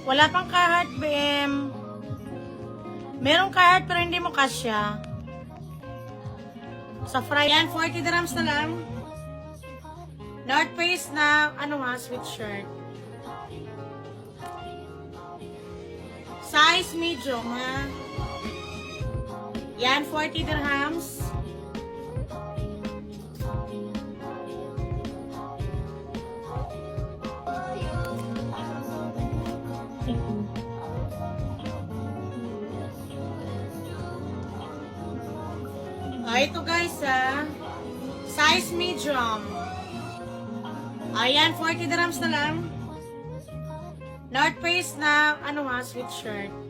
Wala pang kahit, BM. Merong kahit pero hindi mo kasya. Sa fry yan, 40 dirhams na lang. North Face na, sweatshirt. Size medium, ha? Yan, 40 dirhams. Ito guys, size medium. Ayan, 40 dirhams na lang. North Face na, sweatshirt.